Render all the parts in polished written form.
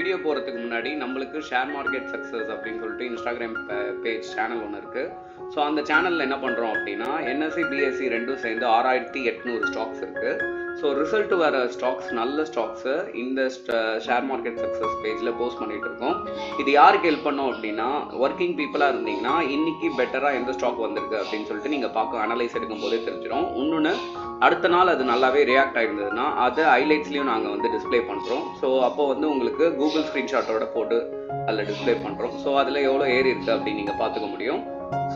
Video போகிறதுக்கு முன்னாடி நம்மளுக்கு ஷேர் மார்க்கெட் சக்ஸஸ் அப்படின்னு சொல்லிட்டு இன்ஸ்டாகிராம் பேஜ் சேனல் ஒன்று இருக்குது. ஸோ அந்த சேனலில் என்ன பண்ணுறோம் அப்படின்னா என்எஸ்சி பிஎஸ்சி ரெண்டும் சேர்ந்து 6800 ஸ்டாக்ஸ் இருக்குது. ஸோ ரிசல்ட் வர ஸ்டாக்ஸ் நல்ல ஸ்டாக்ஸு இந்த ஷேர் மார்க்கெட் சக்ஸஸ் பேஜில் போஸ்ட் பண்ணிகிட்டு இருக்கோம். இது யாருக்கு ஹெல்ப் பண்ணோம் அப்படின்னா ஒர்க்கிங் பீப்புளாக இருந்தீங்கன்னா இன்றைக்கி பெட்டராக எந்த ஸ்டாக் வந்திருக்கு அப்படின்னு சொல்லிட்டு நீங்கள் பார்க்க அனலைஸ் எடுக்கும் போதே தெரிஞ்சிடும். இன்னொன்று அடுத்த நாள் அது நல்லாவே ரியாக்ட் ஆகிருந்ததுன்னா அதை ஹைலைட்ஸ்லையும் நாங்கள் வந்து டிஸ்பிளே பண்ணுறோம். ஸோ அப்போ வந்து உங்களுக்கு கூகுள் ஸ்க்ரீன்ஷாட்டோட போட்டு அதில் டிஸ்பிளே பண்ணுறோம். ஸோ அதில் எவ்வளோ ஏறி இருக்குது அப்படின்னு நீங்கள் பார்த்துக்க முடியும்.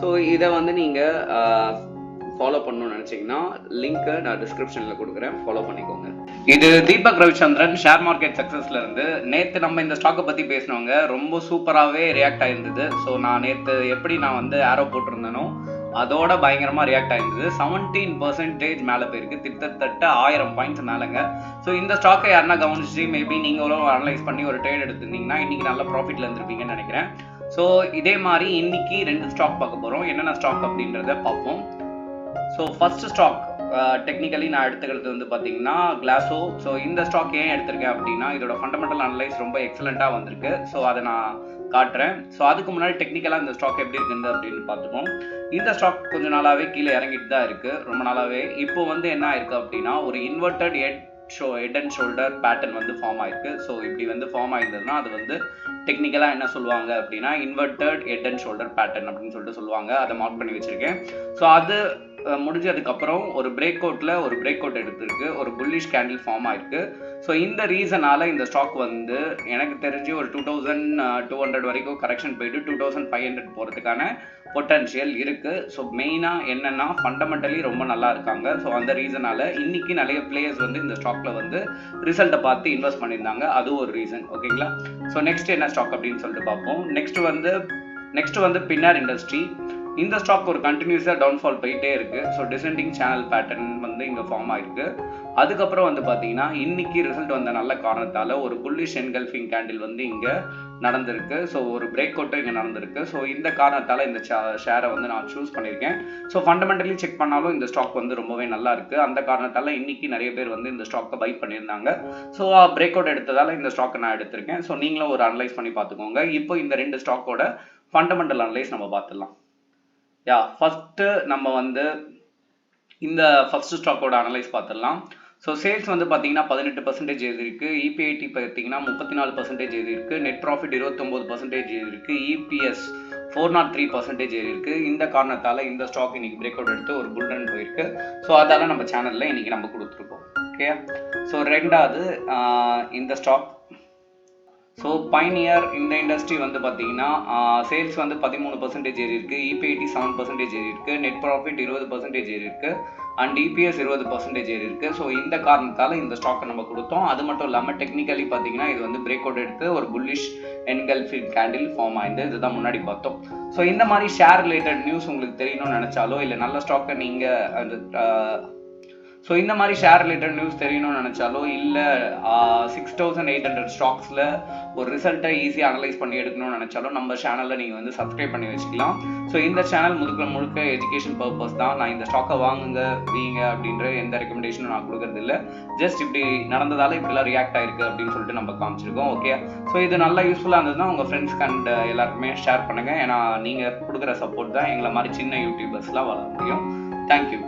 ஸோ இதை வந்து நீங்கள் ஃபாலோ பண்ணணும்னு நினச்சிங்கன்னா லிங்க்கை நான் டிஸ்கிரிப்ஷனில் கொடுக்குறேன், ஃபாலோ பண்ணிக்கோங்க. இது தீபக் ரவிச்சந்திரன் ஷேர் மார்க்கெட் சக்ஸஸ்ல இருந்து. நேற்று நம்ம இந்த ஸ்டாக்கை பற்றி பேசினவங்க ரொம்ப சூப்பராகவே ரியாக்ட் ஆகிருந்தது. ஸோ நான் நேற்று எப்படி நான் வந்து ஆரோ போட்டிருந்தேனோ அதோட பயங்கரமாக ரியாக்ட் ஆகிருந்தது. 17% மேலே போயிருக்கு, கிட்டத்தட்ட 1000 பாயிண்ட்ஸ் மேலேங்க. ஸோ இந்த ஸ்டாக்கை யாருன்னா கவனிச்சு மேபி நீங்களும் அனலைஸ் பண்ணி ஒரு ட்ரேட் எடுத்துருந்தீங்கன்னா இன்றைக்கி நல்ல ப்ராஃபிட்டில் இருந்திருப்பீங்கன்னு நினைக்கிறேன். ஸோ இதே மாதிரி இன்னைக்கு 2 ஸ்டாக் பார்க்க போகிறோம். என்னென்ன ஸ்டாக் அப்படின்றத பார்ப்போம். ஸோ ஃபர்ஸ்ட் ஸ்டாக் டெக்னிக்கலி நான் எடுத்துக்கிறது வந்து பார்த்தீங்கன்னா கிளாஸோ. ஸோ இந்த ஸ்டாக் ஏன் எடுத்திருக்கேன் அப்படின்னா இதோட ஃபண்டமெண்டல் அனலைஸ் ரொம்ப எக்ஸலண்ட்டாக வந்திருக்கு. ஸோ அதை நான் காட்டுறேன். ஸோ அதுக்கு முன்னாடி டெக்னிக்கலாக இந்த ஸ்டாக் எப்படி இருக்குது அப்படின்னு பார்த்துப்போம். இந்த ஸ்டாக் கொஞ்சம் நாளாகவே கீழே இறங்கிட்டு தான் இருக்குது, ரொம்ப நாளாகவே. இப்போ வந்து என்ன ஆயிருக்கு அப்படின்னா ஒரு inverted head and shoulder pattern வந்து ஃபார்ம் ஆயிருக்கு. ஸோ இப்படி வந்து ஃபார்ம் ஆயிருந்ததுன்னா அது வந்து டெக்னிக்கலாக என்ன சொல்லுவாங்க அப்படின்னா inverted head and shoulder pattern அப்படின்னு சொல்லிட்டு சொல்லுவாங்க. அதை மார்க் பண்ணி வச்சிருக்கேன். ஸோ அது முடிஞ்சதுக்கப்புறம் ஒரு பிரேக் அவுட் எடுத்திருக்கு, ஒரு புல்லிஷ் கேண்டில் ஃபார்ம் ஆயிருக்கு. ஸோ இந்த ரீசனால இந்த ஸ்டாக் வந்து எனக்கு தெரிஞ்சு ஒரு 2200 வரைக்கும் கரெக்ஷன் போயிட்டு 2500 போகிறதுக்கான பொட்டன்ஷியல் இருக்குது. ஸோ மெயினாக என்னென்னா ஃபண்டமெண்டலி ரொம்ப நல்லா இருக்காங்க. ஸோ அந்த ரீசனால இன்னைக்கு நிறைய பிளேயர்ஸ் வந்து இந்த ஸ்டாக்ல வந்து ரிசல்ட்டை பார்த்து இன்வெஸ்ட் பண்ணியிருந்தாங்க. அது ஒரு ரீசன். ஓகேங்களா? ஸோ நெக்ஸ்ட் என்ன ஸ்டாக் அப்படின்னு சொல்லிட்டு பார்ப்போம். நெக்ஸ்ட் வந்து பின்னர் இண்டஸ்ட்ரி. இந்த ஸ்டாக் ஒரு கண்டினியூஸாக டவுன்ஃபால் போயிட்டே இருக்குது. ஸோ டிசெண்டிங் சேனல் பேட்டர்ன் வந்து இங்கே ஃபார்ம் ஆயிருக்கு. அதுக்கப்புறம் வந்து பார்த்தீங்கன்னா இன்னைக்கு ரிசல்ட் வந்த நல்ல காரணத்தால் ஒரு புல்லிஷ் என்கல்ஃபிங் கேண்டில் வந்து இங்கே நடந்திருக்கு. ஸோ ஒரு பிரேக் அவுட்டும் இங்கே நடந்திருக்கு. ஸோ இந்த காரணத்தால் இந்த ஷேரை வந்து நான் சூஸ் பண்ணியிருக்கேன். ஸோ ஃபண்டமெண்டலி செக் பண்ணாலும் இந்த ஸ்டாக் வந்து ரொம்பவே நல்லா இருக்குது. அந்த காரணத்தால் இன்னைக்கு நிறைய பேர் வந்து இந்த ஸ்டாக்கை பை பண்ணியிருந்தாங்க. ஸோ பிரேக் அவுட் எடுத்ததால் இந்த ஸ்டாக்கை நான் எடுத்திருக்கேன். ஸோ நீங்களும் ஒரு அனலைஸ் பண்ணி பார்த்துக்கோங்க. இப்போ இந்த 2 ஸ்டாக்கோட ஃபண்டமெண்டல் அனலைஸ் நம்ம பார்த்துடலாம். ஃபர்ஸ்ட் நம்ம வந்து இந்த ஃபர்ஸ்ட் ஸ்டாக்கோட அனலைஸ் பார்த்துடலாம். ஸோ சேல்ஸ் வந்து பார்த்தீங்கன்னா 18% ஏறி இருக்கு, இபிஐடி பார்த்தீங்கன்னா 34% ஏறி இருக்கு, நெட் ப்ராஃபிட் 29% ஏறி இருக்கு, இபிஎஸ் 403% ஏறி இருக்கு. இந்த காரணத்தால் இந்த ஸ்டாக் இன்னைக்கு பிரேக் அவுட் எடுத்து ஒரு புல் ரன் போயிருக்கு. ஸோ அதால நம்ம சேனல்ல இன்னைக்கு நம்ம கொடுத்துருக்கோம். ஓகே. ஸோ ரெண்டாவது இந்த ஸ்டாக் ஸோ பைனியர். இந்த இண்டஸ்ட்ரி வந்து பார்த்தீங்கன்னா சேல்ஸ் வந்து 13% ஏறி இருக்கு, இபிஐடி 7% ஏறி இருக்கு, நெட் ப்ராஃபிட் 20% ஏறி இருக்கு, அண்ட் இபிஎஸ் 20% ஏறி இருக்கு. ஸோ இந்த காரணத்தால் இந்த ஸ்டாக்கை நம்ம கொடுத்தோம். அது மட்டும் இல்லாமல் டெக்னிக்கலி பார்த்தீங்கன்னா இது வந்து பிரேக் அவுட் எடுத்து ஒரு புல்லிஷ் என்கல்ஃபிங் கேண்டில் ஃபார்ம் ஆயிருந்து. இதுதான் முன்னாடி பார்த்தோம். ஸோ இந்த மாதிரி ஷேர் ரிலேட்டட் நியூஸ் உங்களுக்கு தெரியணும்னு நினைச்சாலோ இல்லை நல்ல ஸ்டாக்கை நீங்கள் ஸோ இந்த மாதிரி ஷேர் ரிலேட்டட் நியூஸ் தெரியணும்னு நினச்சாலோ இல்லை 6800 ஸ்டாக்ஸில் ஒரு ரிசல்ட்டை ஈஸியாக அனலைஸ் பண்ணி எடுக்கணும்னு நினச்சாலும் நம்ம சேனலில் நீங்கள் வந்து சப்ஸ்கிரைப் பண்ணி வச்சுக்கலாம். ஸோ இந்த சேனல் முழுக்க எஜுகேஷன் பர்பஸ் தான். நான் இந்த ஸ்டாக்கை வீங்க அப்படின்ற எந்த ரெக்கமெண்டேஷனும் நான் கொடுக்கறது இல்லை. ஜஸ்ட் இப்படி நடந்ததால இப்படிலாம் ரியாக்ட் ஆயிருக்கு அப்படின்னு சொல்லிட்டு நம்ம காமிச்சிருக்கோம். ஓகே. ஸோ இது நல்லா யூஸ்ஃபுல்லாக இருந்ததுன்னா உங்கள் ஃப்ரெண்ட்ஸ்க்கு அண்ட் எல்லாருக்குமே ஷேர் பண்ணுங்கள். ஏன்னா நீங்கள் கொடுக்குற சப்போர்ட் தான் எங்களை மாதிரி சின்ன யூடியூபர்ஸ்லாம் வளர முடியும். தேங்க்யூ.